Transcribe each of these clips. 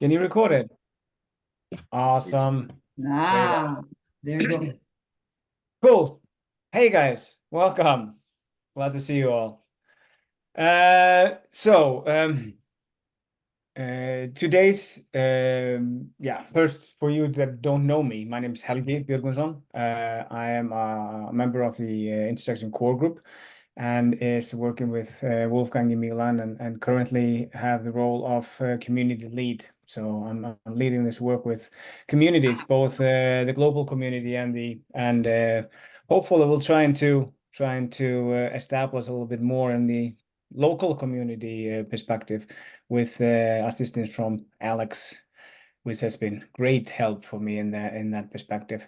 Can you record it? Awesome. Great. Ah, there you go. Cool. Hey guys, welcome. Glad to see you all. Today's first for you that don't know me, my name is Helgi Björgvinsson. I am a member of the Intersection Core Group and is working with Wolfgang in Milan and currently have the role of community lead. So I'm leading this work with communities, both the global community and hopefully we'll trying to establish a little bit more in the local community perspective with assistance from Alex, which has been great help for me in that perspective.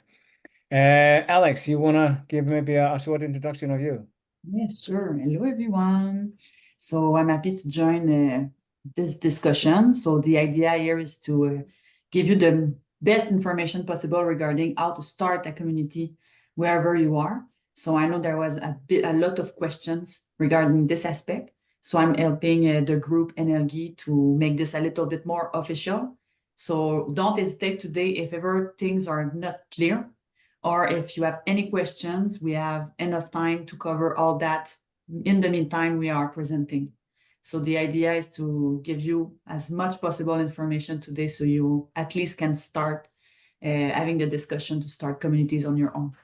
Alex, you wanna give maybe a short introduction of you? Yes, sure. Hello, everyone. So I'm happy to join this discussion. So the idea here is to give you the best information possible regarding how to start a community wherever you are. So I know there was a lot of questions regarding this aspect. So I'm helping the group Helgi to make this a little bit more official. So don't hesitate today if ever things are not clear, or if you have any questions, we have enough time to cover all that. In the meantime, we are presenting. So the idea is to give you as much possible information today so you at least can start having the discussion to start communities on your own.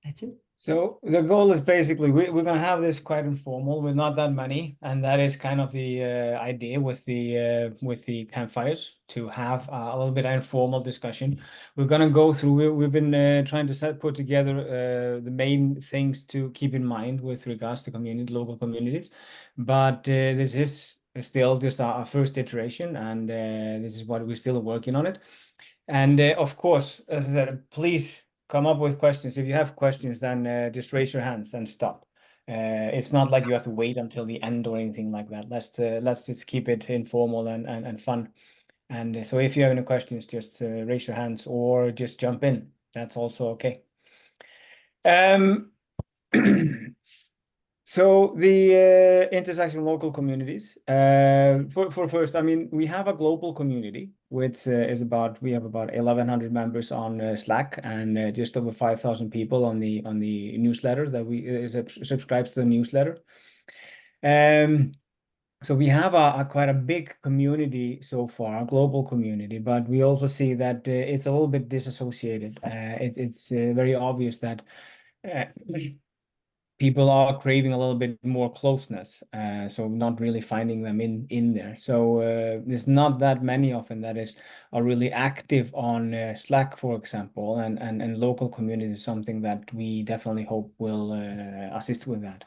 That's it. So the goal is basically we're gonna have this quite informal with not that many, and that is kind of the idea with the campfires to have a little bit of informal discussion. We're gonna go through. We've been trying to put together the main things to keep in mind with regards to local communities, but this is still just a first iteration, and this is what we're still working on it. And of course, as I said, please come up with questions. If you have questions, then just raise your hands and stop. It's not like you have to wait until the end or anything like that. Let's just keep it informal and fun. And so if you have any questions, just raise your hands or just jump in. That's also okay. So the intersection local communities. For first, I mean, we have a global community, which is we have about 1,100 members on Slack and just over 5,000 people on the newsletter that we subscribes to the newsletter. So we have a quite a big community so far, a global community, but we also see that it's a little bit disassociated. It's very obvious that. People are craving a little bit more closeness, so not really finding them in there. So there's not that many often that are really active on Slack, for example, and local community is something that we definitely hope will assist with that.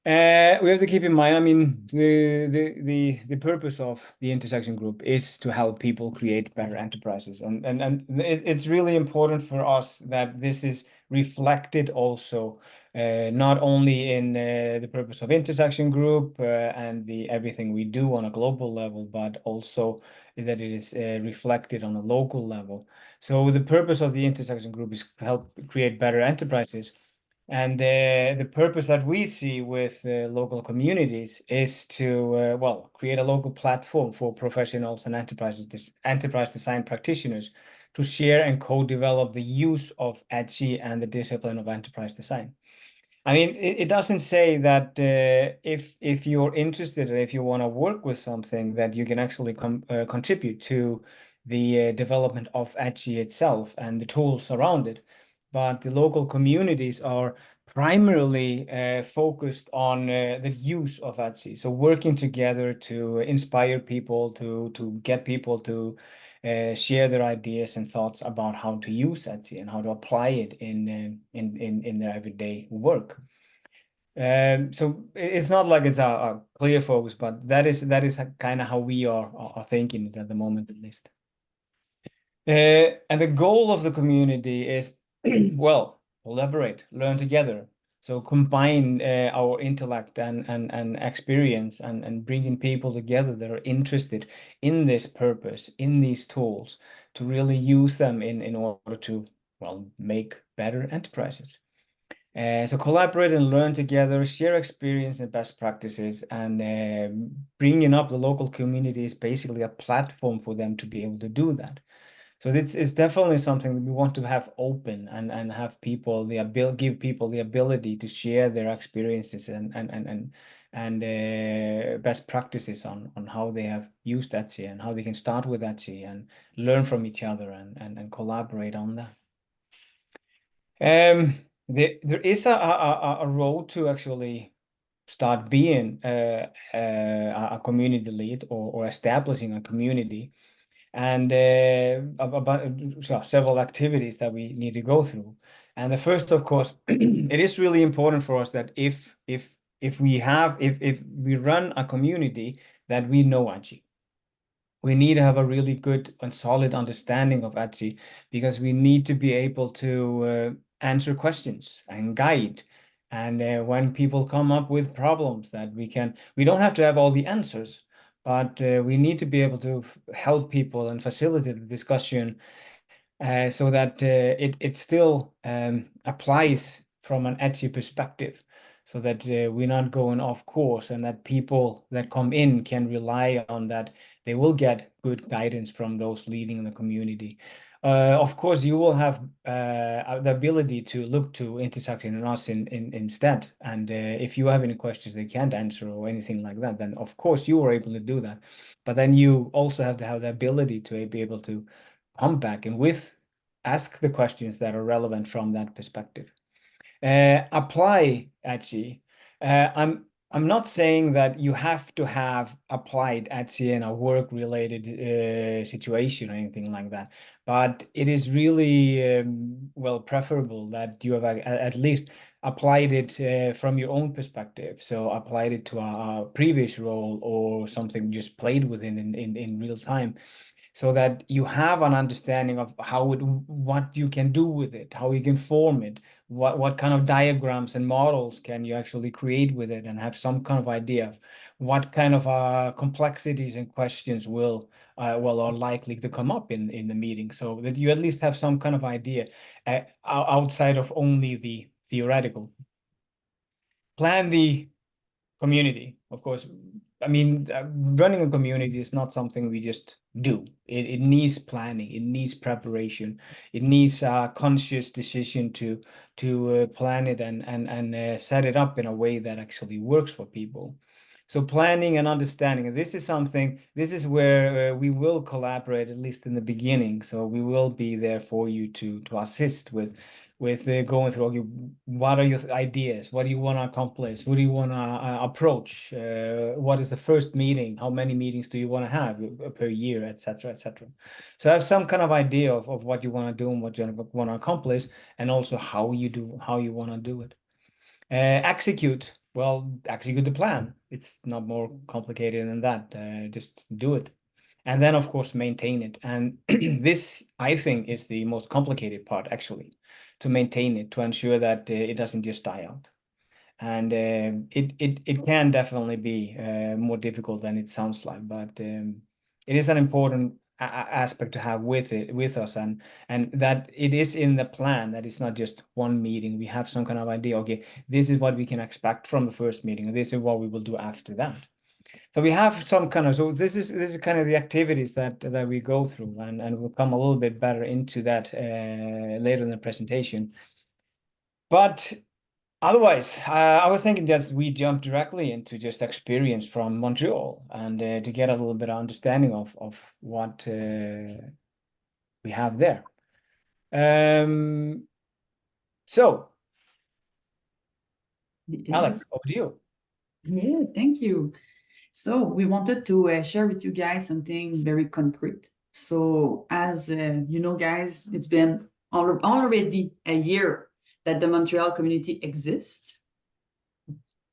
We have to keep in mind, I mean, the purpose of the intersection group is to help people create better enterprises, and it's really important for us that this is reflected also not only in the purpose of intersection group and the everything we do on a global level, but also that it is reflected on a local level. So the purpose of the intersection group is to help create better enterprises. And the purpose that we see with local communities is to, well, create a local platform for professionals and enterprise design practitioners to share and co-develop the use of EDGY and the discipline of enterprise design. I mean, it doesn't say that if you're interested or if you want to work with something that you can actually contribute to the development of EDGY itself and the tools around it. But the local communities are primarily focused on the use of EDGY. So working together to inspire people, to get people to share their ideas and thoughts about how to use EDGY and how to apply it in their everyday work. So it's not like it's a clear focus, but that is kind of how we are thinking it at the moment, at least. And the goal of the community is, well, collaborate, learn together. So combine our intellect and experience and bringing people together that are interested in this purpose, in these tools, to really use them in order to, well, make better enterprises. So collaborate and learn together, share experience and best practices, and bringing up the local community is basically a platform for them to be able to do that. So it's definitely something that we want to have open and have people give people the ability to share their experiences and best practices on how they have used EDGY and how they can start with EDGY and learn from each other and collaborate on that. There is a road to actually start being a community lead or establishing a community, and about several activities that we need to go through. And the first, of course, it is really important for us that if we run a community, that we know EDGY. We need to have a really good and solid understanding of EDGY, because we need to be able to answer questions and guide. And when people come up with problems, that we don't have to have all the answers, but we need to be able to help people and facilitate the discussion, so that it still applies from an EDGY perspective, so that we're not going off course, and that people that come in can rely on that they will get good guidance from those leading the community. Of course, you will have the ability to look to Intersection and us instead. And if you have any questions they can't answer or anything like that, then of course you are able to do that. But then you also have to have the ability to be able to come back and ask the questions that are relevant from that perspective. Apply EDGY. I'm not saying that you have to have applied EDGY in a work-related situation or anything like that, but it is really well preferable that you have at least applied it from your own perspective. So applied it to a previous role or something just played with in real time, so that you have an understanding of what you can do with it, how you can form it, what kind of diagrams and models can you actually create with it, and have some kind of idea of what kind of complexities and questions are likely to come up in the meeting, so that you at least have some kind of idea outside of only the theoretical. Plan the community, of course. I mean, running a community is not something we just do. It needs planning, it needs preparation, it needs a conscious decision to plan it and set it up in a way that actually works for people. So planning and understanding, and this is where we will collaborate, at least in the beginning. So we will be there for you to assist with going through, okay, what are your ideas? What do you want to accomplish? What do you want to approach? What is the first meeting? How many meetings do you want to have per year, etc., etc. So have some kind of idea of what you want to do and what you want to accomplish, and also how you want to do it. Execute. Well, execute the plan. It's not more complicated than that. Just do it. And then, of course, maintain it. And this, I think, is the most complicated part, actually, to maintain it, to ensure that it doesn't just die out. And it can definitely be more difficult than it sounds like, but it is an important aspect to have with us, and that it is in the plan, that it's not just one meeting. We have some kind of idea, okay, this is what we can expect from the first meeting, and this is what we will do after that. So we have some kind of, so this is kind of the activities that we go through, and we'll come a little bit better into that later in the presentation. But otherwise, I was thinking that we jump directly into just experience from Montreal, and to get a little bit of understanding of what we have there. So, Alex, over to you. Yeah, thank you. So we wanted to share with you guys something very concrete. So as you know, guys, it's been already a year that the Montreal community exists.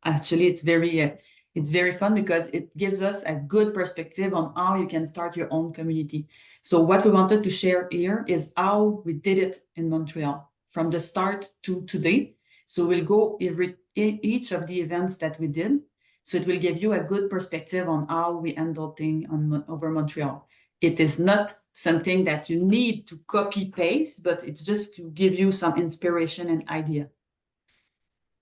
Actually, it's very fun because it gives us a good perspective on how you can start your own community. So what we wanted to share here is how we did it in Montreal from the start to today. So we'll go each of the events that we did. So it will give you a good perspective on how we handle things over Montreal. It is not something that you need to copy paste, but it's just to give you some inspiration and idea.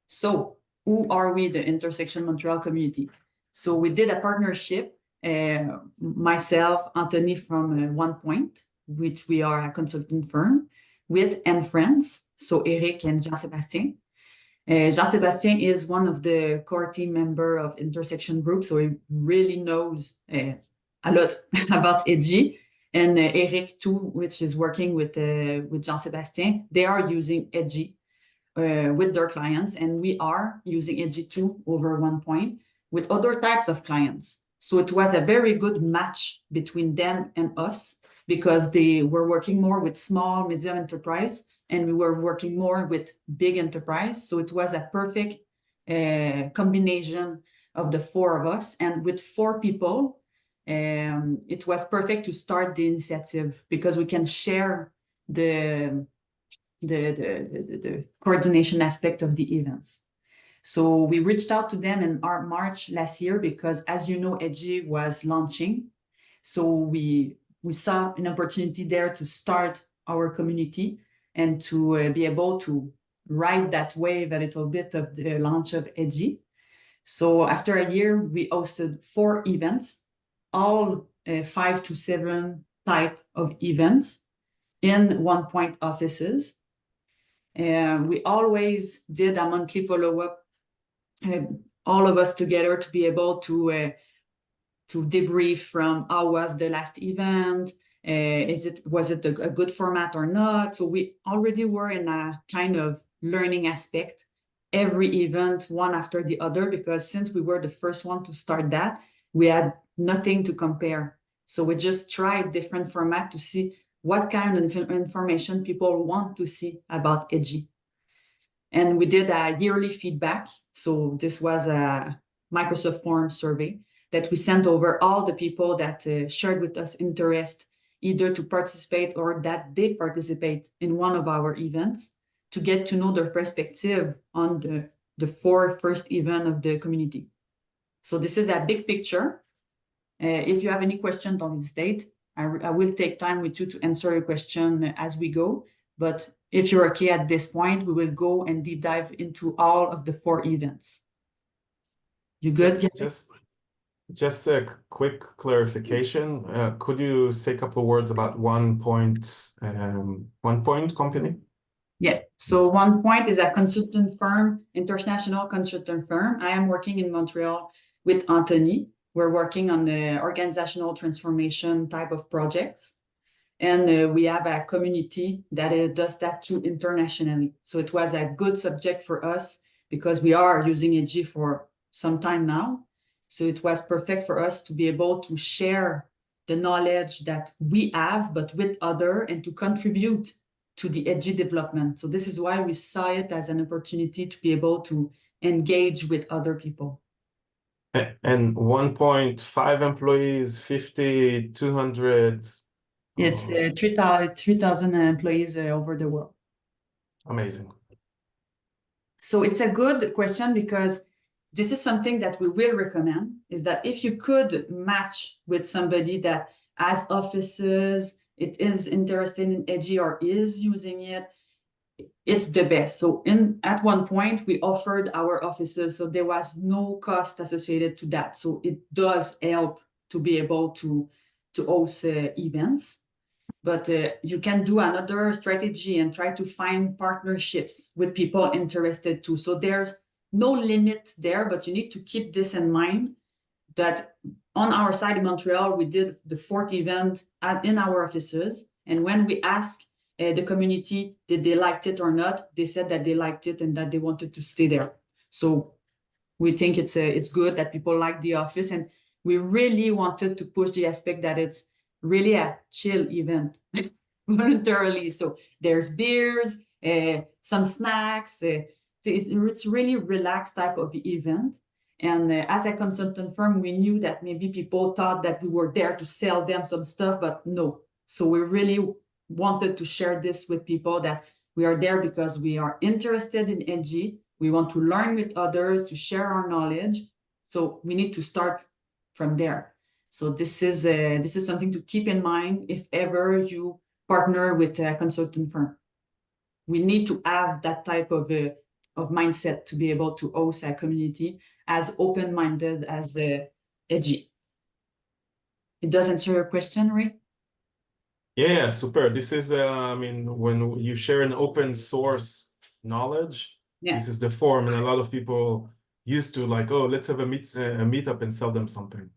So who are we, the Intersection Montreal community? So we did a partnership, myself, Anthony from One Point, which we are a consulting firm, with and friends, so Eric and Jean-Sébastien. Jean-Sébastien is one of the core team member of Intersection Group, so he really knows a lot about EDGY. And Eric too, which is working with Jean-Sébastien, they are using EDGY with their clients, and we are using EDGY too over One Point with other types of clients. So it was a very good match between them and us, because they were working more with small, medium enterprise, and we were working more with big enterprise. So it was a perfect combination of the four of us. And with 4 people, it was perfect to start the initiative, because we can share the coordination aspect of the events. So we reached out to them in March last year, because as you know, EDGY was launching. So we saw an opportunity there to start our community and to be able to ride that wave a little bit of the launch of EDGY. So after a year, we hosted 4 events, all 5 to 7 type of events in One Point offices. And we always did a monthly follow-up, all of us together, to be able to debrief from how was the last event, was it a good format or not. So we already were in a kind of learning aspect, every event one after the other, because since we were the first one to start that, we had nothing to compare. So we just tried different format to see what kind of information people want to see about EDGY. And we did a yearly feedback. So this was a Microsoft Form survey that we sent over all the people that shared with us interest, either to participate or that did participate in one of our events, to get to know their perspective on the 4 first events of the community. So this is a big picture. If you have any questions on this date, I will take time with you to answer your question as we go. But if you're okay at this point, we will go and deep dive into all of the 4 events. You good? Just a quick clarification. Could you say a couple of words about One Point company? Yeah, so One Point is a consultant firm, international consultant firm. I am working in Montreal with Anthony. We're working on the organizational transformation type of projects. And we have a community that does that too internationally. So it was a good subject for us, because we are using EDGY for some time now. So it was perfect for us to be able to share the knowledge that we have, but with others, and to contribute to the EDGY development. So this is why we saw it as an opportunity to be able to engage with other people. And 1.5 employees, 50, 200. It's 3,000 employees over the world. Amazing. So it's a good question, because this is something that we will recommend, is that if you could match with somebody that has offices, it is interested in EDGY or is using it, it's the best. So at One Point, we offered our offices, so there was no cost associated to that. So it does help to be able to host events. But you can do another strategy and try to find partnerships with people interested too. So there's no limit there, but you need to keep this in mind, that on our side in Montreal, we did the 4th event in our offices. And when we asked the community, did they liked it or not, they said that they liked it and that they wanted to stay there. So we think it's good that people like the office. And we really wanted to push the aspect that it's really a chill event, voluntarily. So there's beers, some snacks. It's really relaxed type of event. And as a consultant firm, we knew that maybe people thought that we were there to sell them some stuff, but no. So we really wanted to share this with people, that we are there because we are interested in EDGY. We want to learn with others, to share our knowledge. So we need to start from there. So this is something to keep in mind if ever you partner with a consultant firm. We need to have that type of of mindset to be able to host a community as open-minded as EDGY. It does answer your question, Ray? Yeah, super. This is, I mean, when you share an open source knowledge, this is the form, and a lot of people used to like, oh, let's have a meetup and sell them something.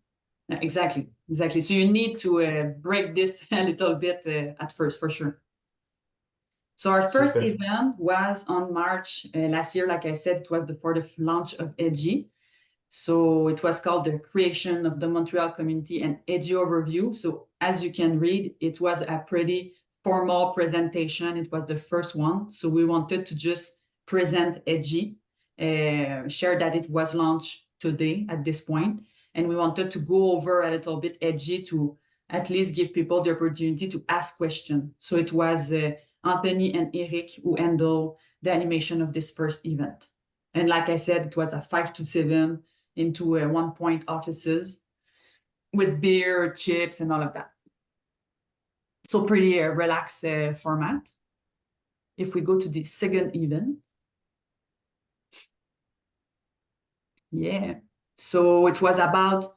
Exactly. So you need to break this a little bit at first, for sure. So our first event was on March last year. Like I said, it was for the launch of EDGY. So it was called the creation of the Montreal community and EDGY overview. So as you can read, it was a pretty formal presentation. It was the first one. So we wanted to just present EDGY, share that it was launched today at this point. And we wanted to go over a little bit EDGY to at least give people the opportunity to ask questions. So it was Anthony and Eric who handled the animation of this first event. And like I said, it was a 5 to 7 into 1 point offices with beer, chips, and all of that. So pretty relaxed format. If we go to the second event. Yeah. So it was about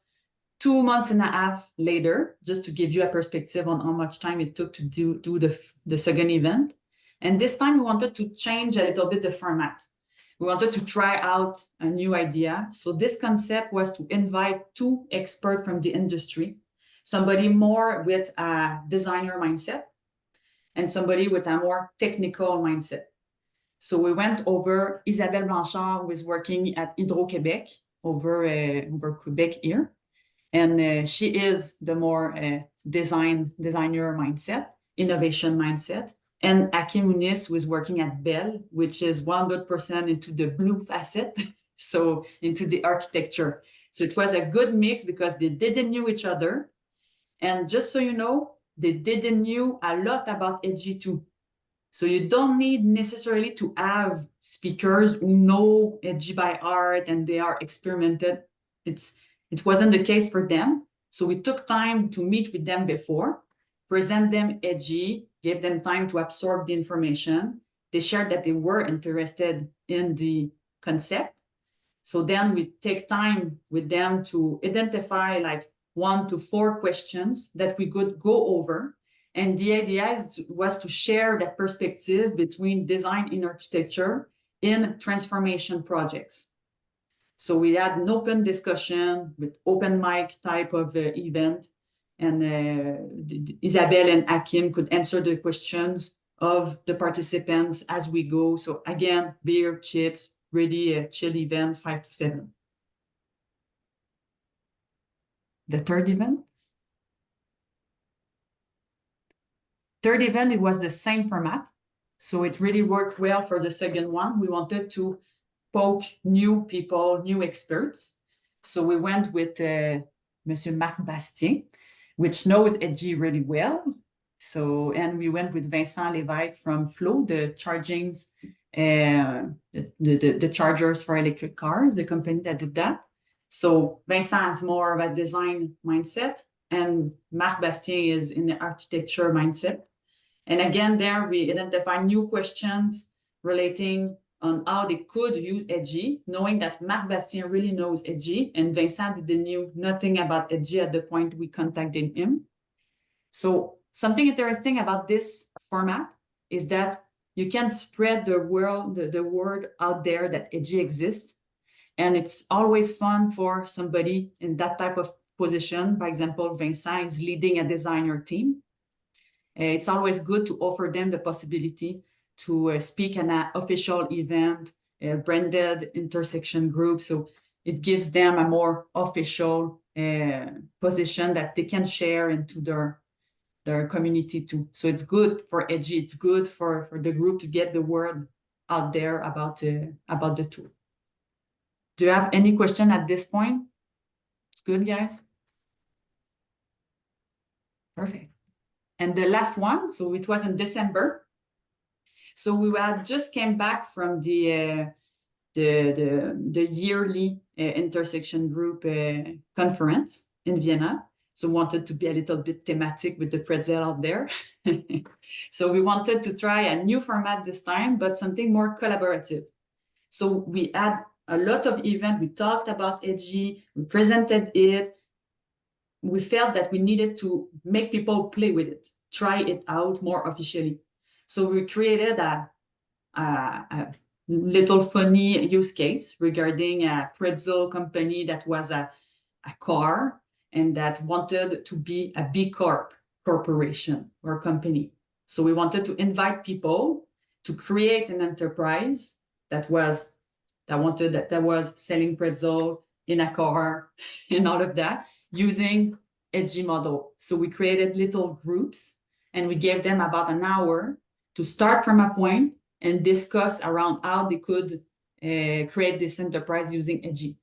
2.5 months later, just to give you a perspective on how much time it took to do the second event. And this time we wanted to change a little bit the format. We wanted to try out a new idea. So this concept was to invite 2 experts from the industry, somebody more with a designer mindset and somebody with a more technical mindset. So we went over Isabelle Blanchard, who is working at Hydro-Québec over Quebec here. And she is the more designer mindset, innovation mindset. And Akim Muniz, who is working at Bell, which is 100% into the blue facet, so into the architecture. So it was a good mix because they didn't know each other. And just so you know, they didn't know a lot about EDGY too. So you don't need necessarily to have speakers who know EDGY by heart and they are experimented. It wasn't the case for them. So we took time to meet with them before, present them EDGY, gave them time to absorb the information. They shared that they were interested in the concept. So then we take time with them to identify like 1 to 4 questions that we could go over. And the idea was to share the perspective between design and architecture in transformation projects. So we had an open discussion with open mic type of event. And Isabelle and Akim could answer the questions of the participants as we go. So again, beer, chips, really a chill event, 5 to 7. The third event? Third event, it was the same format. So it really worked well for the second one. We wanted to poke new people, new experts. So we went with Monsieur Marc Bastien, which knows EDGY really well. So, and we went with Vincent Lévesque from Flow, the chargings, the chargers for electric cars, the company that did that. So Vincent has more of a design mindset, and Marc Bastien is in the architecture mindset. And again, there we identify new questions relating on how they could use EDGY, knowing that Marc Bastien really knows EDGY, and Vincent knew nothing about EDGY at the point we contacted him. So something interesting about this format is that you can spread the word out there that EDGY exists. And it's always fun for somebody in that type of position. For example, Vincent is leading a designer team. It's always good to offer them the possibility to speak at an official event, a branded intersection group. So it gives them a more official position that they can share into their community too. So it's good for EDGY. It's good for the group to get the word out there about the tool. Do you have any question at this point? It's good, guys? Perfect. And the last one, so it was in December. So we had just came back from the yearly intersection group conference in Vienna. So wanted to be a little bit thematic with the pretzel out there. So we wanted to try a new format this time, but something more collaborative. So we had a lot of events. We talked about EDGY, we presented it. We felt that we needed to make people play with it, try it out more officially. So we created a little funny use case regarding a pretzel company that was a car and that wanted to be a B Corp corporation or company. So we wanted to invite people to create an enterprise that was selling pretzel in a car and all of that using EDGY model. So we created little groups and we gave them about an hour to start from a point and discuss around how they could create this enterprise using EDGY.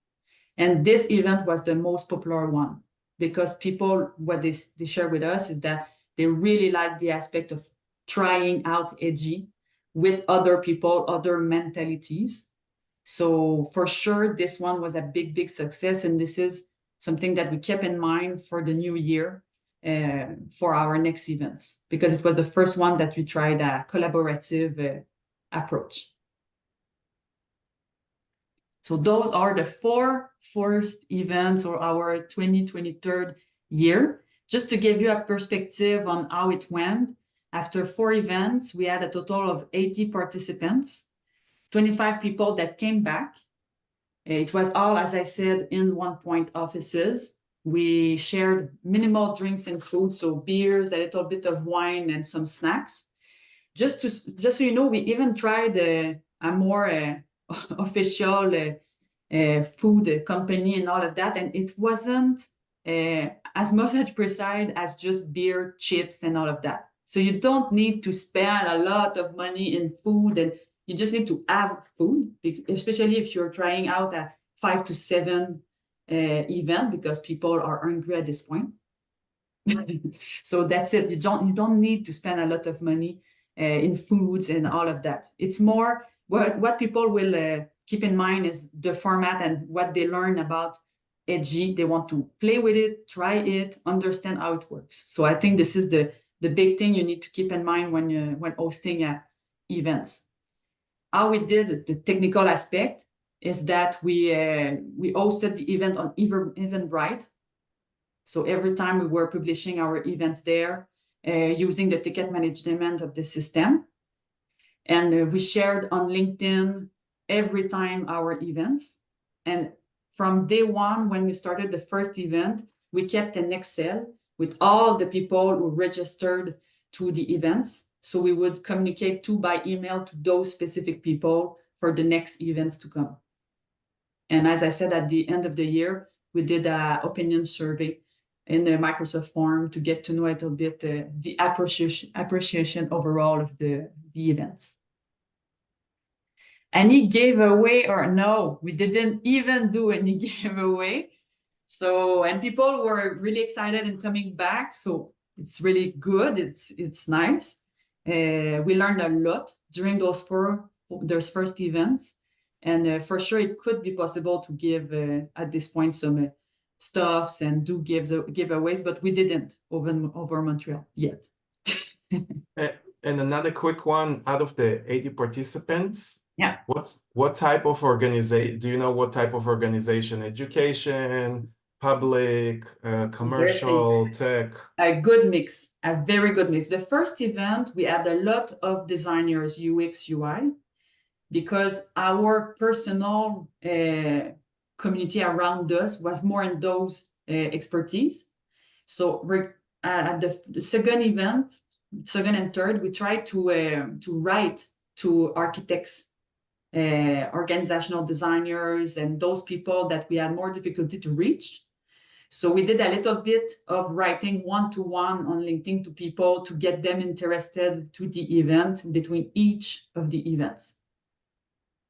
And this event was the most popular one because people, what they share with us is that they really like the aspect of trying out EDGY with other people, other mentalities. So for sure, this one was a big, big success. And this is something that we kept in mind for the new year for our next events, because it was the first one that we tried a collaborative approach. So those are the 4 first events or our 2023 year. Just to give you a perspective on how it went, after 4 events, we had a total of 80 participants, 25 people that came back. It was all, as I said, in one point offices. We shared minimal drinks and food, so beers, a little bit of wine, and some snacks. Just so you know, we even tried a more official food company and all of that, and it wasn't as much precise as just beer, chips, and all of that. So you don't need to spend a lot of money in food, and you just need to have food, especially if you're trying out a 5 to 7 event, because people are hungry at this point. So that's it. You don't need to spend a lot of money in foods and all of that. It's more what people will keep in mind is the format and what they learn about EDGY. They want to play with it, try it, understand how it works. So I think this is the big thing you need to keep in mind when hosting events. How we did the technical aspect is that we hosted the event on Eventbrite. So every time we were publishing our events there, using the ticket management of the system. And we shared on LinkedIn every time our events. And from day one, when we started the first event, we kept an Excel with all the people who registered to the events. So we would communicate by email to those specific people for the next events to come. And as I said, at the end of the year, we did an opinion survey in the Microsoft form to get to know a little bit the appreciation overall of the events. Any giveaway or no, we didn't even do any giveaway. So, and people were really excited and coming back. So it's really good. It's nice. We learned a lot during those first events. And for sure, it could be possible to give at this point some stuffs and do giveaways, but we didn't over Montreal yet. And another quick one, out of the 80 participants, yeah, what type of organization, do you know what type of organization? Education, public, commercial, tech? A good mix, a very good mix. The first event, we had a lot of designers, UX, UI, because our personal community around us was more in those expertise. So at the second event, second and third, we tried to write to architects, organizational designers, and those people that we had more difficulty to reach. So we did a little bit of writing one-to-one on LinkedIn to people to get them interested to the event between each of the events.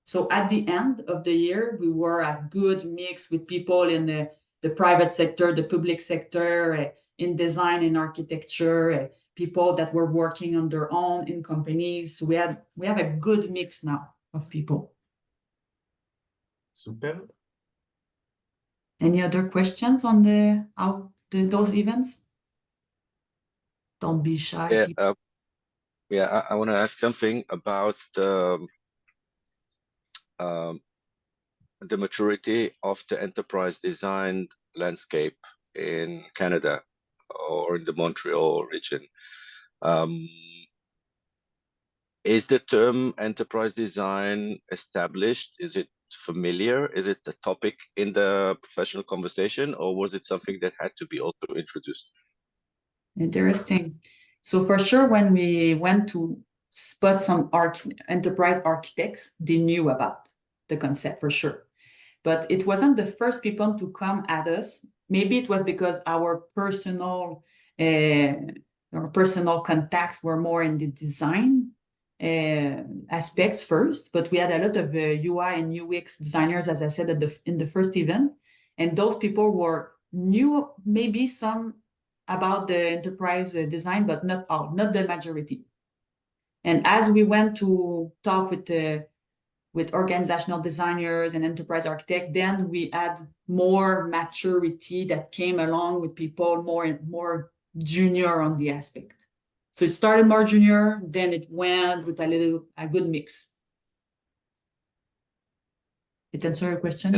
So at the end of the year, we were a good mix with people in the private sector, the public sector, in design and architecture, people that were working on their own in companies. So we have a good mix now of people. Super. Any other questions on those events? Don't be shy. Yeah, I want to ask something about the maturity of the enterprise design landscape in Canada or in the Montreal region. Is the term enterprise design established? Is it familiar? Is it a topic in the professional conversation, or was it something that had to be also introduced? Interesting. So for sure, when we went to spot some enterprise architects, they knew about the concept for sure. But it wasn't the first people to come at us. Maybe it was because our personal contacts were more in the design aspects first, but we had a lot of UI and UX designers, as I said in the first event, and those people were knew maybe some about the enterprise design, but not all, not the majority. And as we went to talk with organizational designers and enterprise architects, then we had more maturity that came along with people more junior on the aspect. So it started more junior, then it went with a good mix. Did it answer your question?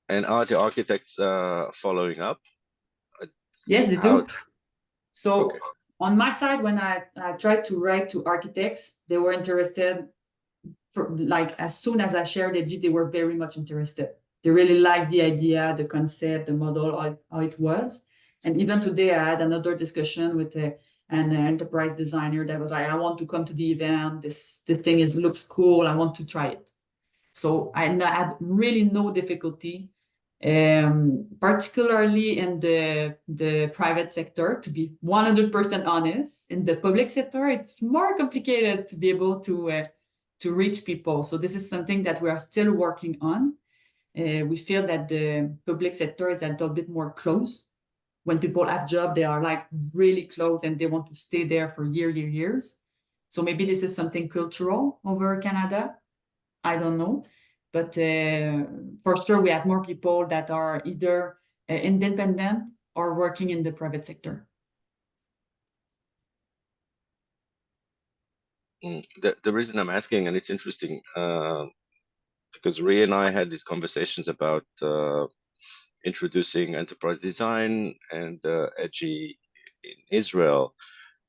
And are the architects following up? Yes, they do. So on my side, when I tried to write to architects, they were interested. As soon as I shared EDGY, they were very much interested. They really liked the idea, the concept, the model, how it was. And even today, I had another discussion with an enterprise designer that was like, I want to come to the event. The thing looks cool. I want to try it. So I had really no difficulty, particularly in the private sector, to be 100% honest. In the public sector, it's more complicated to be able to reach people. So this is something that we are still working on. We feel that the public sector is a little bit more close. When people have jobs, they are like really close and they want to stay there for years. So maybe this is something cultural over Canada. I don't know. But for sure, we have more people that are either independent or working in the private sector. The reason I'm asking, and it's interesting, because Ray and I had these conversations about introducing enterprise design and EDGY in Israel.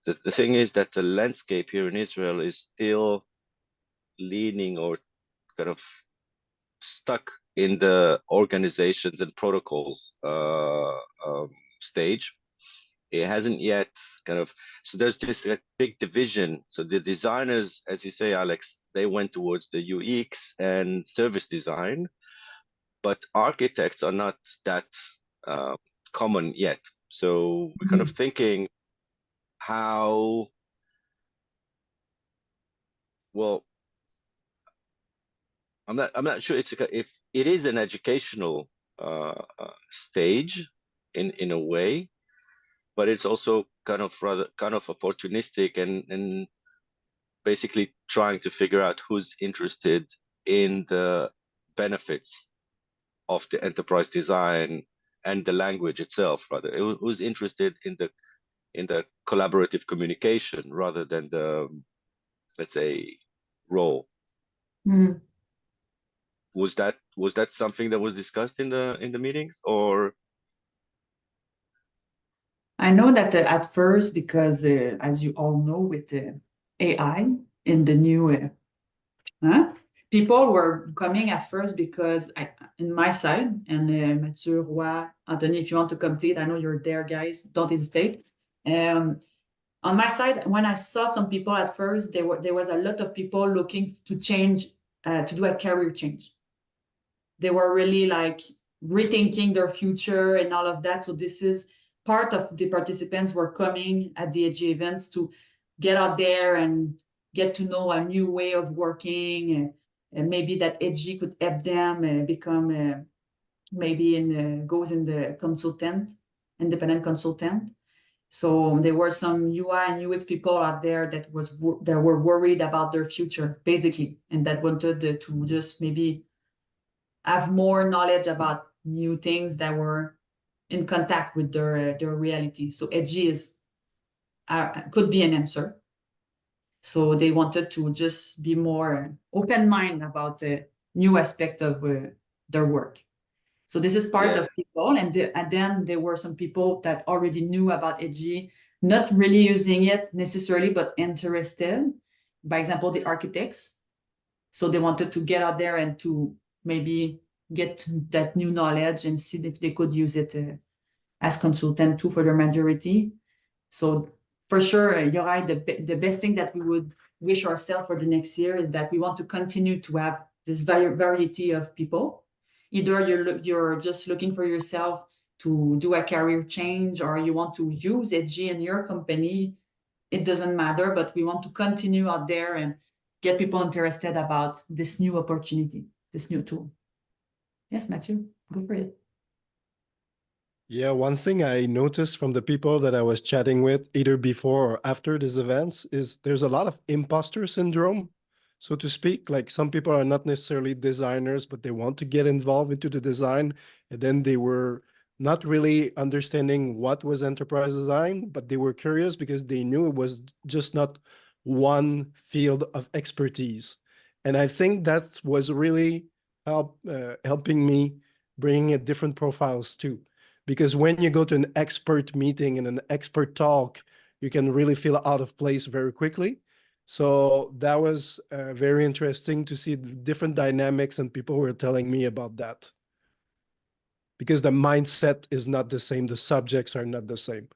The thing is that the landscape here in Israel is still leaning or kind of stuck in the organizations and protocols stage. It hasn't yet so there's this big division. So the designers, as you say, Alex, they went towards the UX and service design, but architects are not that common yet. So we're kind of thinking how, well, I'm not sure if it is an educational stage in a way, but it's also kind of opportunistic and basically trying to figure out who's interested in the benefits of the enterprise design and the language itself, rather who's interested in the collaborative communication rather than the, let's say, role. Was that something that was discussed in the meetings, or? I know that at first, because as you all know, with the AI in the new, people were coming at first because in my side, and Mathieu, Roy, Anthony, if you want to complete, I know you're there, guys, don't hesitate. On my side, when I saw some people at first, there was a lot of people looking to change, to do a career change. They were really like rethinking their future and all of that. So this is part of the participants were coming at the EDGY events to get out there and get to know a new way of working, and maybe that EDGY could help them become goes in the independent consultant. So there were some UI and UX people out there that were worried about their future, basically, and that wanted to just maybe have more knowledge about new things that were in contact with their reality. So EDGY could be an answer. So they wanted to just be more open-minded about the new aspect of their work. So this is part of people, and then there were some people that already knew about EDGY, not really using it necessarily, but interested. By example, the architects. So they wanted to get out there and to maybe get that new knowledge and see if they could use it as consultant too for their majority. So for sure, you're right. The best thing that we would wish ourselves for the next year is that we want to continue to have this variety of people. Either you're just looking for yourself to do a career change, or you want to use EDGY in your company. It doesn't matter, but we want to continue out there and get people interested about this new opportunity, this new tool. Yes, Matthew, go for it. Yeah, one thing I noticed from the people that I was chatting with, either before or after these events, is there's a lot of imposter syndrome, so to speak. Like, some people are not necessarily designers, but they want to get involved into the design, and then they were not really understanding what was enterprise design, but they were curious because they knew it was just not one field of expertise. And I think that was really helping me bring in different profiles too. Because when you go to an expert meeting and an expert talk, you can really feel out of place very quickly. So that was very interesting to see the different dynamics, and people were telling me about that. Because the mindset is not the same, the subjects are not the same.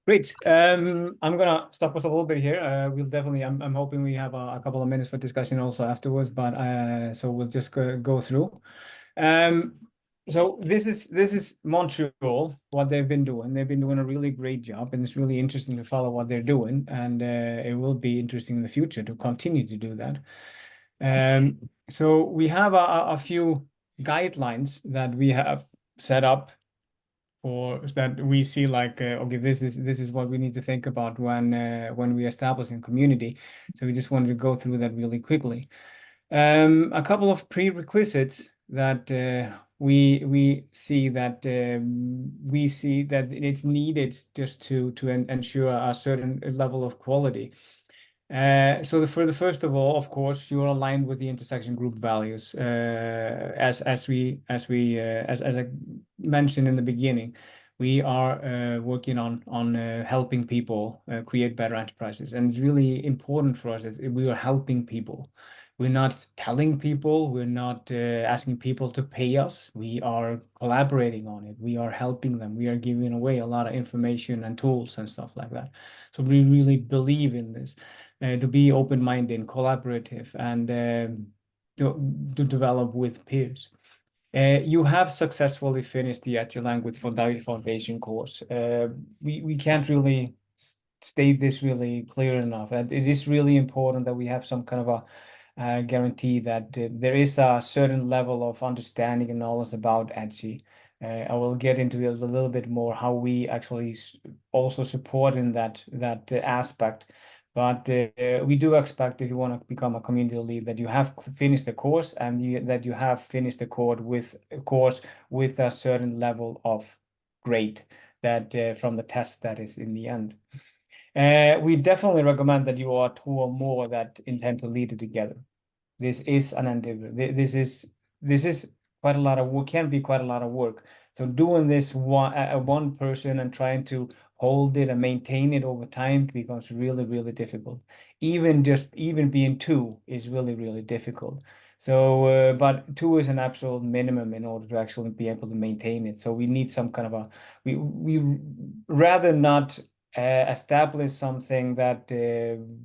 Great. I'm gonna stop us a little bit here. We'll definitely. I'm hoping we have a couple of minutes for discussion also afterwards. But so we'll just go through. So this is Montreal, what they've been doing. They've been doing a really great job, and it's really interesting to follow what they're doing. And it will be interesting in the future to continue to do that. So we have a few guidelines that we have set up for that we see like okay, this is what we need to think about when we establish a community. So we just wanted to go through that really quickly. A couple of prerequisites that we see that it's needed just to ensure a certain level of quality. So for the first of all, of course, you're aligned with the intersection group values, as I mentioned in the beginning. We are working on helping people create better enterprises, and it's really important for us that we are helping people. We're not telling people, we're not asking people to pay us. We are collaborating on it. We are helping them. We are giving away a lot of information and tools and stuff like that. So we really believe in this, to be open-minded, collaborative, and to develop with peers. You have successfully finished the EDGY Language Foundation course. We can't really state this really clear enough. And it is really important that we have some kind of a guarantee that there is a certain level of understanding and knowledge about EDGY. I will get into it a little bit more how we actually also support in that aspect. But we do expect, if you want to become a community lead, that you have finished the course, and that you have finished the course with a certain level of grade that from the test that is in the end. We definitely recommend that you are 2 or more that intend to lead it together. This is an endeavor. This is quite a lot of work, can be quite a lot of work. So doing this one person and trying to hold it and maintain it over time becomes really, really difficult. Even being 2 is really, really difficult. So, but 2 is an absolute minimum in order to actually be able to maintain it. So we need some kind of we rather not establish something that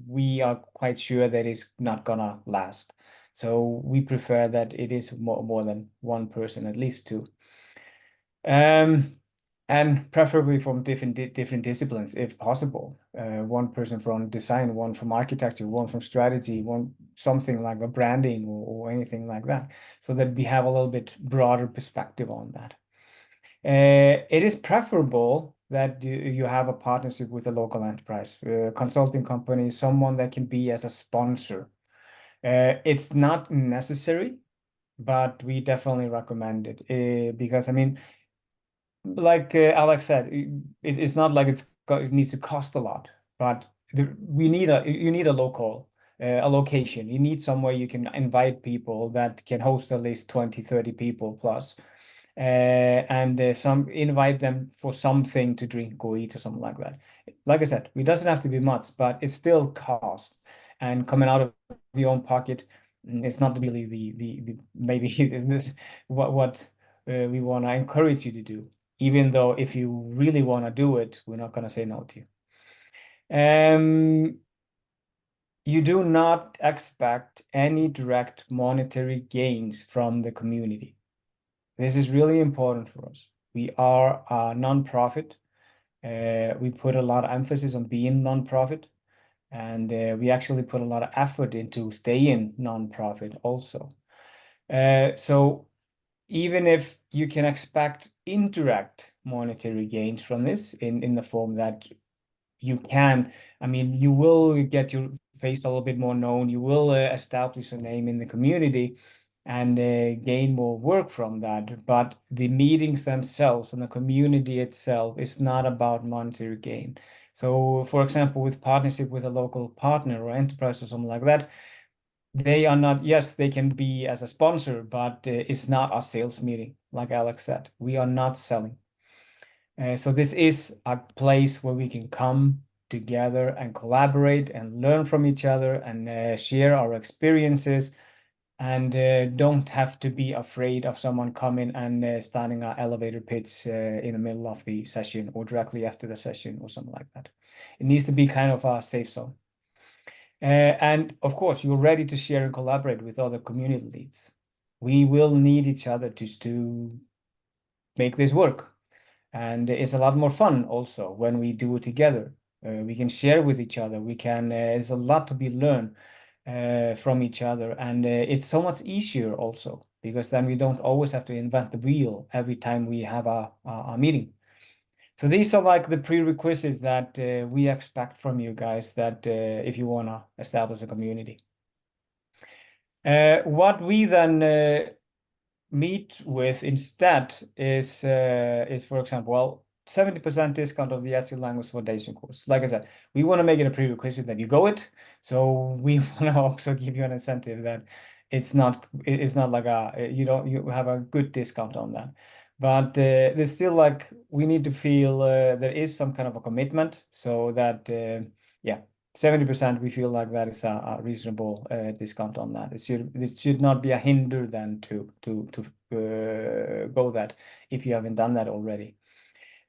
we are quite sure that is not gonna last. So we prefer that it is more than 1 person, at least 2. And preferably from different disciplines, if possible. 1 person from design, 1 from architecture, 1 from strategy, 1 something like a branding or anything like that, so that we have a little bit broader perspective on that. It is preferable that you have a partnership with a local enterprise, consulting company, someone that can be as a sponsor. It's not necessary, but we definitely recommend it, because I mean, like Alex said, it's not like it needs to cost a lot. but you need a local, a location. You need somewhere you can invite people that can host at least 20, 30 people plus. And invite them for something to drink or eat or something like that. Like I said, it doesn't have to be much, but it's still cost, and coming out of your own pocket, it's not really the maybe this what we want to encourage you to do. Even though if you really want to do it, we're not going to say no to you. You do not expect any direct monetary gains from the community. This is really important for us. We are a nonprofit. We put a lot of emphasis on being nonprofit, and we actually put a lot of effort into staying nonprofit also. So even if you can expect indirect monetary gains from this in the form that you can, I mean, you will get your face a little bit more known. You will establish a name in the community and gain more work from that. But the meetings themselves and the community itself is not about monetary gain. So, for example, with partnership with a local partner or enterprise or something like that, they are not, yes, they can be as a sponsor, but it's not a sales meeting, like Alex said. We are not selling. So this is a place where we can come together and collaborate and learn from each other and share our experiences, and don't have to be afraid of someone coming and starting an elevator pitch in the middle of the session or directly after the session or something like that. It needs to be kind of a safe zone. And of course, you're ready to share and collaborate with other community leads. We will need each other to make this work. And it's a lot more fun also when we do it together. We can share with each other. We can, there's a lot to be learned from each other. And it's so much easier also, because then we don't always have to invent the wheel every time we have a meeting. So these are like the prerequisites that we expect from you guys, that if you want to establish a community. What we then meet with instead is for example, well, 70% discount of the EDGY Language Foundation course. Like I said, we want to make it a prerequisite that you go it. So we want to also give you an incentive that it's not like you have a good discount on that. But there's still, like, we need to feel there is some kind of a commitment, so that yeah, 70%, we feel like that is a reasonable discount on that. It should not be a hinder then to go that if you haven't done that already.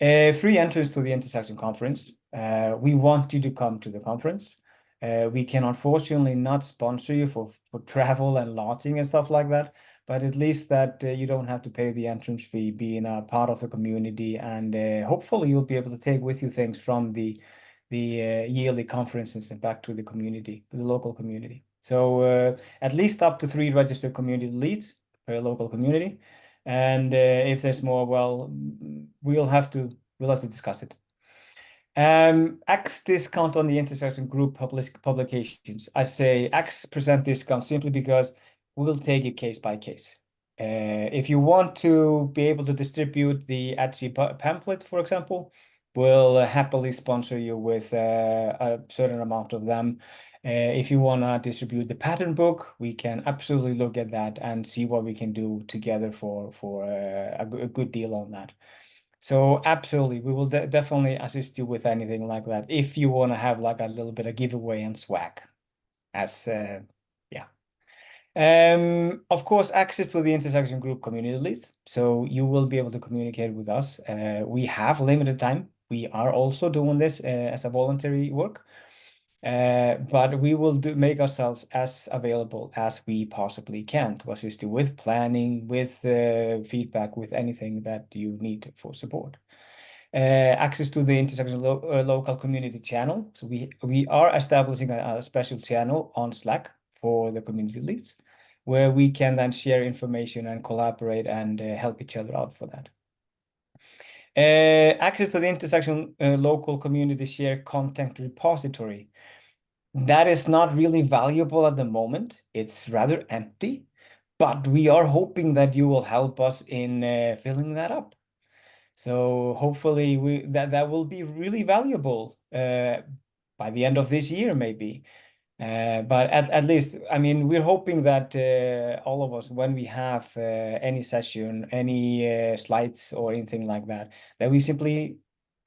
Free entrance to the Intersection Conference. We want you to come to the conference. We can unfortunately not sponsor you for travel and lodging and stuff like that, but at least that you don't have to pay the entrance fee, being a part of the community, and hopefully you'll be able to take with you things from the yearly conferences and back to the community, the local community. So at least up to 3 registered community leads per local community. And if there's more, well, we'll have to discuss it. X discount on the Intersection Group publications. I say X% discount simply because we'll take it case by case. If you want to be able to distribute the EDGY pamphlet, for example, we'll happily sponsor you with a certain amount of them. If you want to distribute the pattern book, we can absolutely look at that and see what we can do together for a good deal on that. So absolutely, we will definitely assist you with anything like that if you want to have like a little bit of giveaway and swag, as yeah. Of course, access to the Intersection Group community list, so you will be able to communicate with us. We have limited time. We are also doing this as a voluntary work, but we will make ourselves as available as we possibly can to assist you with planning, with feedback, with anything that you need for support. Access to the Intersection local community channel. So we are establishing a special channel on Slack for the community leads, where we can then share information and collaborate and help each other out for that. Access to the Intersection local community share content repository. That is not really valuable at the moment. It's rather empty, but we are hoping that you will help us in filling that up. So hopefully that will be really valuable. by the end of this year, maybe. But at least, I mean, we're hoping that all of us, when we have any session, any slides or anything like that, that we simply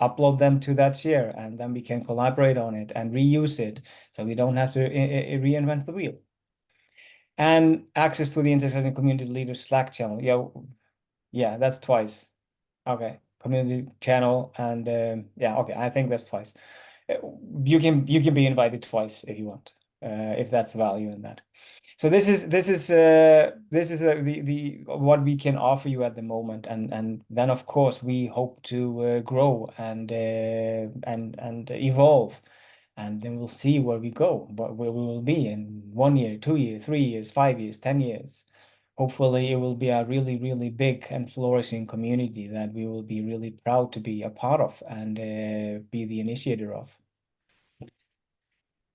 upload them to that share, and then we can collaborate on it and reuse it, so we don't have to reinvent the wheel. And access to the Intersection Community Leaders Slack channel. Yeah, that's twice. Okay, community channel, and yeah, okay, I think that's twice. You can be invited twice if you want, if that's value in that. So this is the what we can offer you at the moment, and then of course we hope to grow and evolve, and then we'll see where we go, but where we will be in 1 year, 2 years, 3 years, 5 years, 10 years. Hopefully it will be a really, really big and flourishing community that we will be really proud to be a part of and be the initiator of.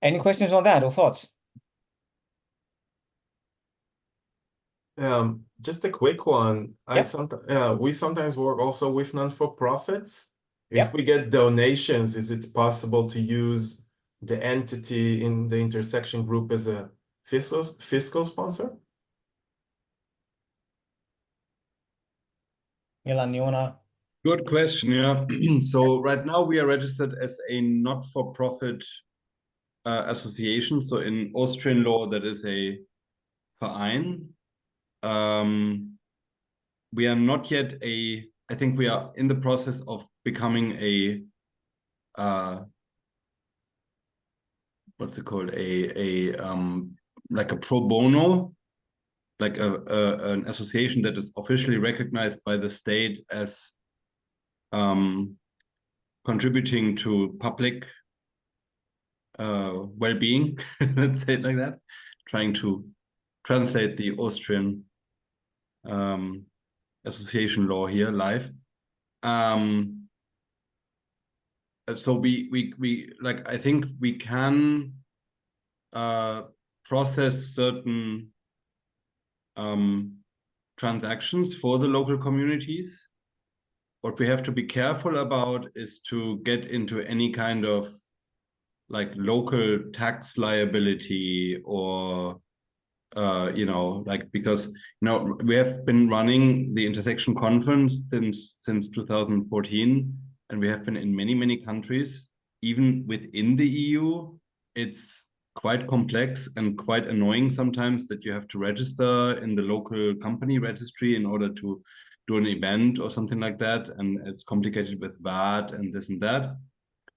Any questions on that or thoughts? Just a quick one. Yep. We sometimes work also with non-for-profits. If Yep. we get donations, is it possible to use the entity in the intersection group as a fiscal sponsor? Milan, you wanna? Good question, yeah. So right now we are registered as a not-for-profit association. So in Austrian law, that is a Verein. We are not yet I think we are in the process of becoming a what's it called? Like a pro bono, like an association that is officially recognized by the state as contributing to public well-being, let's say it like that, trying to translate the Austrian association law here live. So we like, I think we can process certain transactions for the local communities. What we have to be careful about is to get into any kind of like local tax liability or you know, like, because you know, we have been running the Intersection Conference since 2014, and we have been in many countries. Even within the EU, it's quite complex and quite annoying sometimes that you have to register in the local company registry in order to do an event or something like that, and it's complicated with VAT and this and that.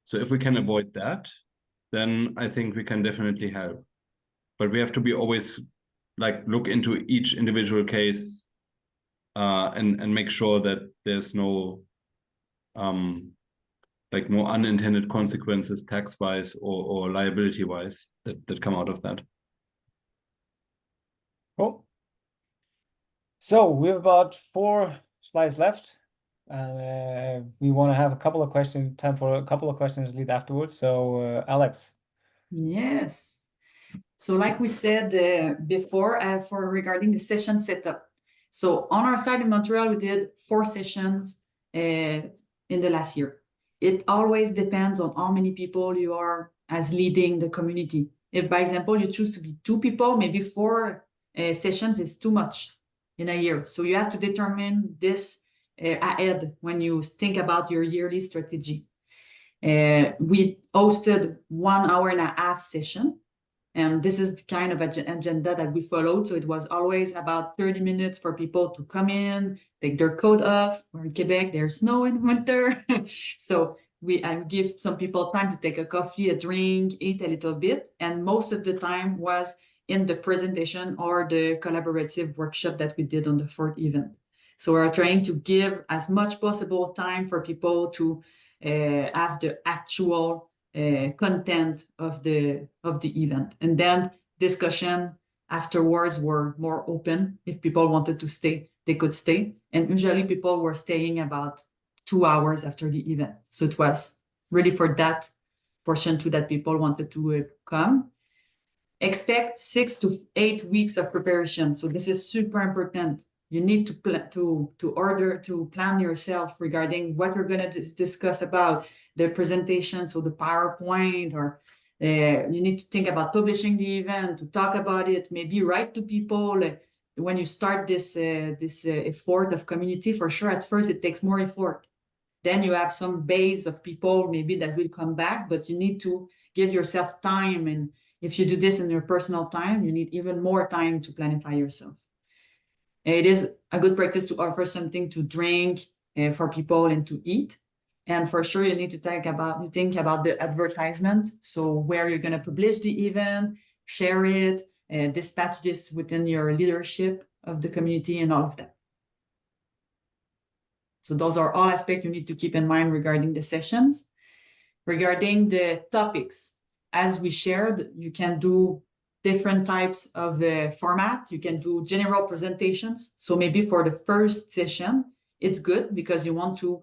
So if we can avoid that, then I think we can definitely help. But we have to be always like look into each individual case and make sure that there's no like no unintended consequences tax-wise or liability-wise that come out of that. Cool. So we have about 4 slides left. We want to have a couple of questions, time for a couple of questions lead afterwards. So Alex. Yes. So like we said before, for regarding the session setup. So on our side in Montreal, we did 4 sessions in the last year. It always depends on how many people you are as leading the community. If, by example, you choose to be 2 people, maybe 4 sessions is too much in a year. So you have to determine this ahead when you think about your yearly strategy. We hosted 1.5-hour session. And this is the kind of agenda that we followed. So it was always about 30 minutes for people to come in, take their coat off. We're in Quebec, there's snow in winter. So I give some people time to take a coffee, a drink, eat a little bit. And most of the time was in the presentation or the collaborative workshop that we did on the 4th event. So we're trying to give as much possible time for people to have the actual content of the event, and then discussion afterwards were more open. If people wanted to stay, they could stay, and usually people were staying about 2 hours after the event. So it was really for that portion too that people wanted to come. Expect 6 to 8 weeks of preparation. So this is super important. You need to plan yourself regarding what you're going to discuss about the presentation, so the PowerPoint or You need to think about publishing the event, to talk about it, maybe write to people. When you start this effort of community, for sure, at first it takes more effort. Then you have some base of people maybe that will come back, but you need to give yourself time. And if you do this in your personal time, you need even more time to planify yourself. It is a good practice to offer something to drink for people and to eat. And for sure, you need to think about the advertisement. So where you're going to publish the event, share it, dispatch this within your leadership of the community and all of that. So those are all aspects you need to keep in mind regarding the sessions. Regarding the topics, as we shared, you can do different types of format. You can do general presentations. So maybe for the first session, it's good because you want to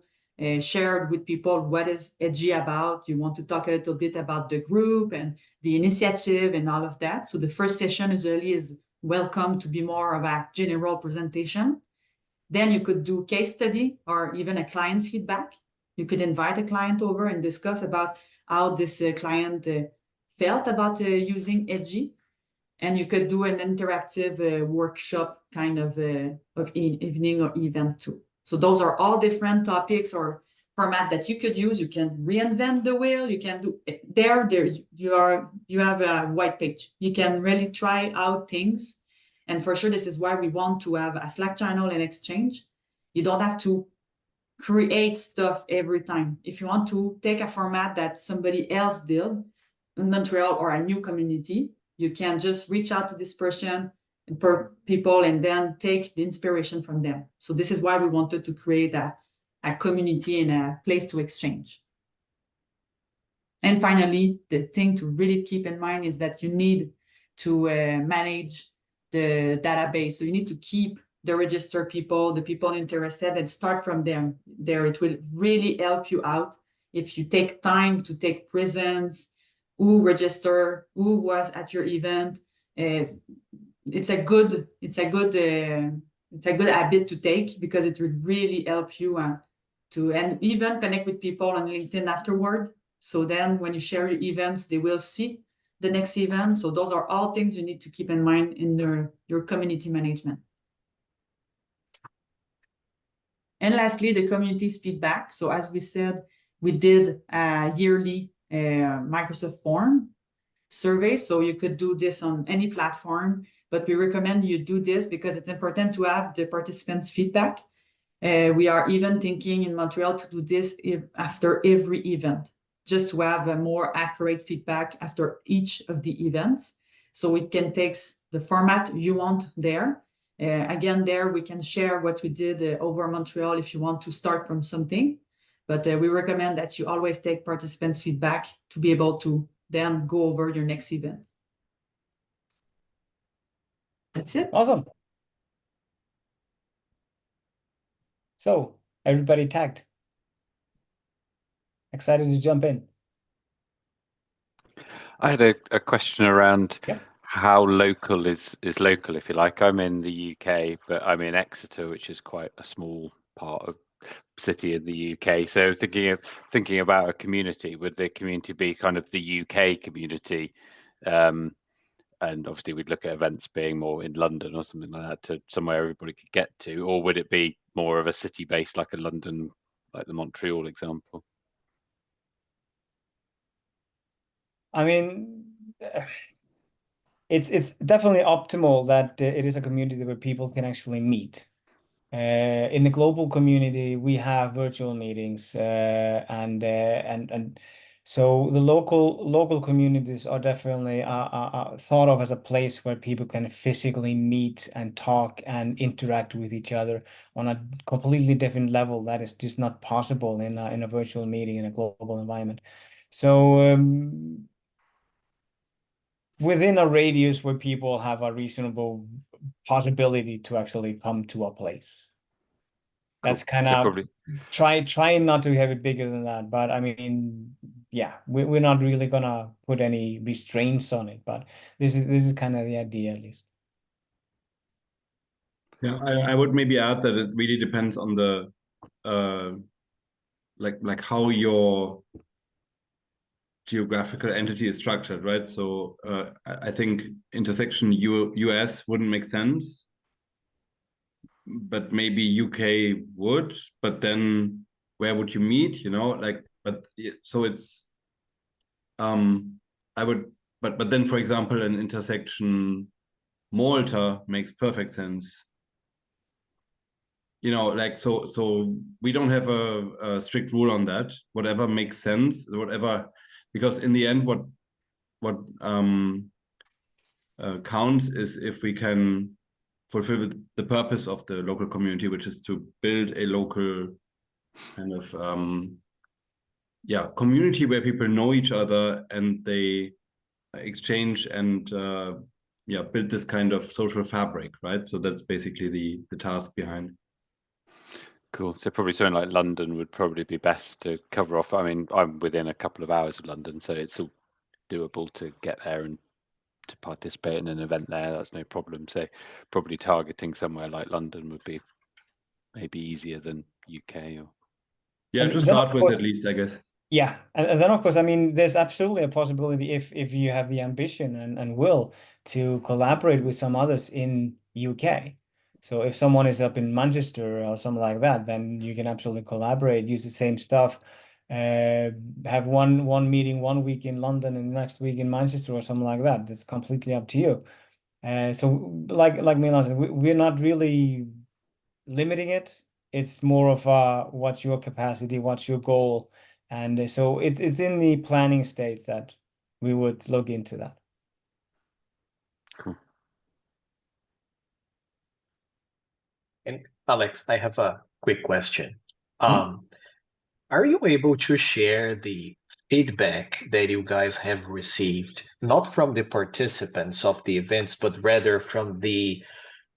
share with people what is EDGY about. You want to talk a little bit about the group and the initiative and all of that. So the first session usually is welcome to be more of a general presentation. Then you could do case study or even a client feedback. You could invite a client over and discuss about how this client felt about using EDGY. And you could do an interactive workshop kind of evening or event too. So those are all different topics or format that you could use. You can reinvent the wheel. You can do there you have a white page. You can really try out things. And for sure, this is why we want to have a Slack channel and exchange. You don't have to create stuff every time. If you want to take a format that somebody else did in Montreal or a new community, you can just reach out to this person and per people and then take the inspiration from them. So this is why we wanted to create a community and a place to exchange. And finally, the thing to really keep in mind is that you need to manage the database. So you need to keep the registered people, the people interested, and start from them. There, it will really help you out if you take time to take presence, who register, who was at your event. It's a good habit to take because it would really help you and even connect with people on LinkedIn afterward. So then when you share your events, they will see the next event. So those are all things you need to keep in mind in your community management. And lastly, the community's feedback. So as we said, we did a yearly Microsoft form survey. So you could do this on any platform, but we recommend you do this because it's important to have the participants' feedback. We are even thinking in Montreal to do this after every event, just to have a more accurate feedback after each of the events. So it can take the format you want there. Again, there we can share what we did over Montreal if you want to start from something. But we recommend that you always take participants' feedback to be able to then go over your next event. That's it. Awesome. So everybody tagged. Excited to jump in. I had a question around how local is local, if you like. I'm in the UK, but I'm in Exeter, which is quite a small part of city in the UK. So thinking about a community, would the community be kind of the UK community? And obviously we'd look at events being more in London or something like that, to somewhere everybody could get to, or would it be more of a city based like a London, like the Montreal example? I mean, it's definitely optimal that it is a community where people can actually meet. In the global community, we have virtual meetings, and so the local communities are definitely thought of as a place where people can physically meet and talk and interact with each other on a completely different level that is just not possible in a virtual meeting in a global environment. So within a radius where people have a reasonable possibility to actually come to a place. That's kind of probably trying not to have it bigger than that, but I mean, yeah, we're not really gonna put any restraints on it, but this is kind of the idea, at least. Yeah, I would maybe add that it really depends on the like how your geographical entity is structured, right? So I think intersection US wouldn't make sense, but maybe UK would. But then where would you meet? You know, like, but so it's I would, but then, for example, an intersection Malta makes perfect sense. You know, like, so we don't have a strict rule on that. Whatever makes sense, whatever, because in the end, what counts is if we can fulfill the purpose of the local community, which is to build a local kind of community where people know each other and they exchange and build this kind of social fabric, right? So that's basically the task behind. Cool. So probably something like London would probably be best to cover off. I mean, I'm within a couple of hours of London, so it's all doable to get there and to participate in an event there. That's no problem. So probably targeting somewhere like London would be maybe easier than UK or. Yeah, to start with at least, I guess. Yeah, and then of course, I mean, there's absolutely a possibility if you have the ambition and will to collaborate with some others in UK. So if someone is up in Manchester or something like that, then you can absolutely collaborate, use the same stuff, have one meeting 1 week in London and the next week in Manchester or something like that. That's completely up to you. So like Milan said, we're not really limiting it. It's more of what's your capacity, what's your goal. And so it's in the planning stage that we would look into that. Cool. And Alex, I have a quick question. Are you able to share the feedback that you guys have received, not from the participants of the events, but rather from the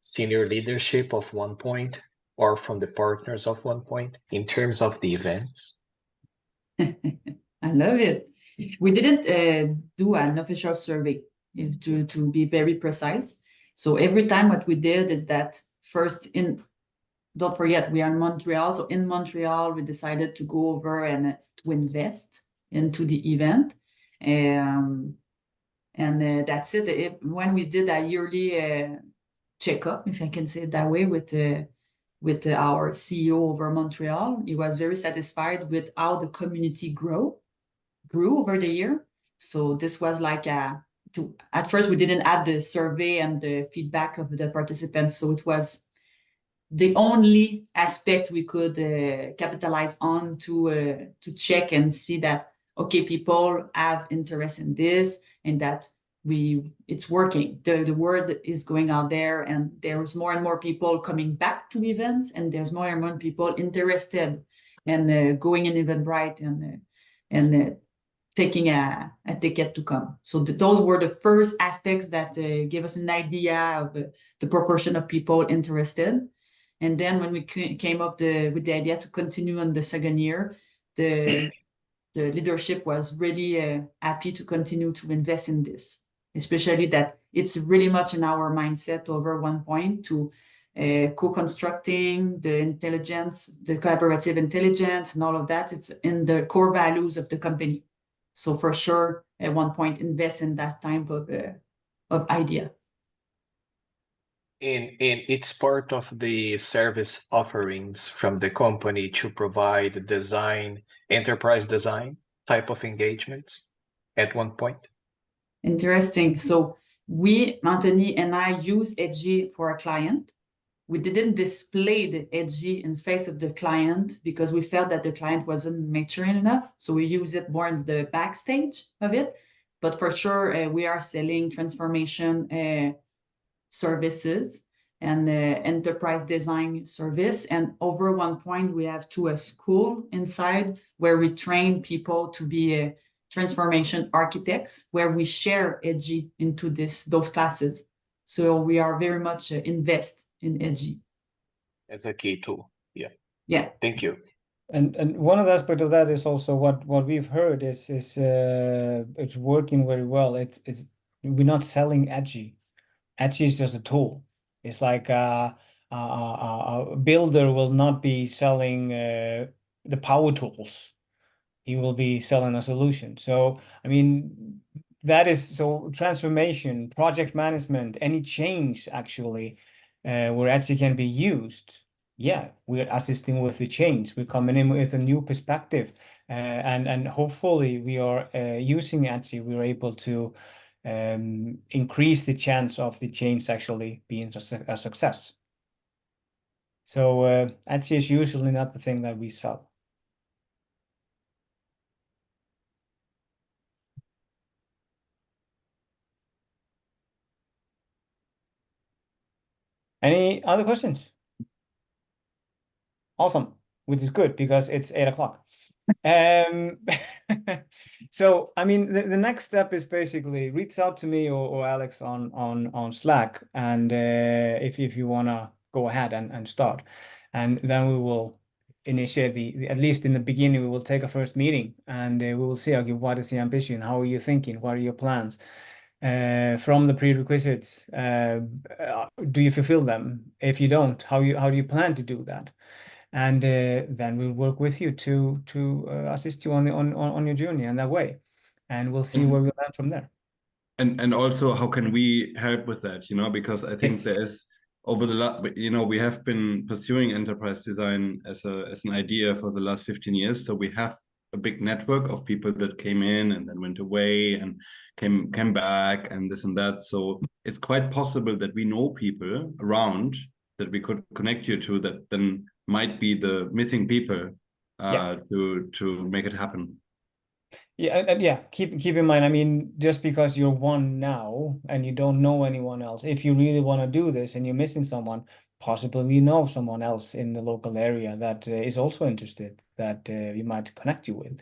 senior leadership of OnePoint or from the partners of OnePoint in terms of the events? I love it. We didn't do an official survey, to be very precise. So every time what we did is that first don't forget, we are in Montreal. So in Montreal, we decided to go over and to invest into the event. And that's it. When we did a yearly checkup, if I can say it that way, with our CEO over Montreal, he was very satisfied with how the community grew over the year. So this was like at first we didn't add the survey and the feedback of the participants. So it was the only aspect we could capitalize on to check and see that, okay, people have interest in this and that it's working. The word is going out there and there's more and more people coming back to events and there's more and more people interested in going in Eventbrite and taking a ticket to come. So those were the first aspects that gave us an idea of the proportion of people interested. And then when we came up with the idea to continue on the second year, the leadership was really happy to continue to invest in this, especially that it's really much in our mindset over OnePoint to co-constructing the intelligence, the collaborative intelligence and all of that. It's in the core values of the company. So for sure, at OnePoint, invest in that type of idea. And it's part of the service offerings from the company to provide design, enterprise design type of engagements at OnePoint. Interesting. So Anthony and I use EDGY for a client. We didn't display the EDGY in face of the client because we felt that the client wasn't mature enough. So we use it more in the backstage of it. But for sure, we are selling transformation services and enterprise design service. And over OnePoint, we have a school inside where we train people to be transformation architects, where we share EDGY into those classes. So we are very much invest in EDGY as a key tool. Yeah. Yeah. Thank you. And one of the aspects of that is also what we've heard is it's working very well. It's we're not selling EDGY. EDGY is just a tool. It's like a builder will not be selling the power tools. he will be selling a solution. So, I mean, that is so transformation, project management, any change actually, where Etsy can be used. Yeah, we're assisting with the change. We're coming in with a new perspective, and hopefully we are using Etsy. We're able to increase the chance of the change actually being a success. So Etsy is usually not the thing that we sell. Any other questions? Awesome, which is good because it's 8 o'clock. So I mean, the next step is basically reach out to me or Alex on Slack, and if you wanna go ahead and start, and then we will initiate the at least in the beginning we will take a first meeting, and we will see, okay, what is the ambition, how are you thinking, what are your plans, from the prerequisites, do you fulfill them? If you don't, how do you plan to do that? And then we'll work with you to assist you on your journey in that way, and we'll see where we land from there. And also, how can we help with that? You know, because I think Yes. there is over the last, you know, we have been pursuing enterprise design as an idea for the last 15 years. So we have a big network of people that came in and then went away and came back and this and that. So it's quite possible that we know people around that we could connect you to that then might be the missing people to make it happen. Yeah, and yeah, keep in mind, I mean, just because you're one now and you don't know anyone else, if you really want to do this and you're missing someone, possibly you know someone else in the local area that is also interested, that we might connect you with,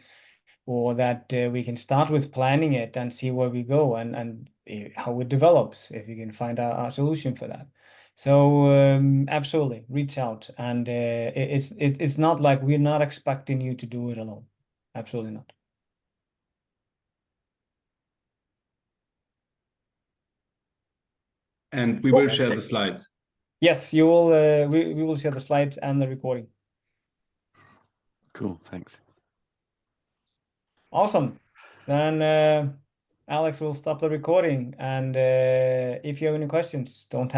or that we can start with planning it and see where we go and how it develops, if you can find a solution for that. So absolutely, reach out, and it's not like we're not expecting you to do it alone. Absolutely not. And we will share the slides. Yes, you will. We will share the slides and the recording. Cool, thanks. Awesome. Then Alex will stop the recording, and if you have any questions, don't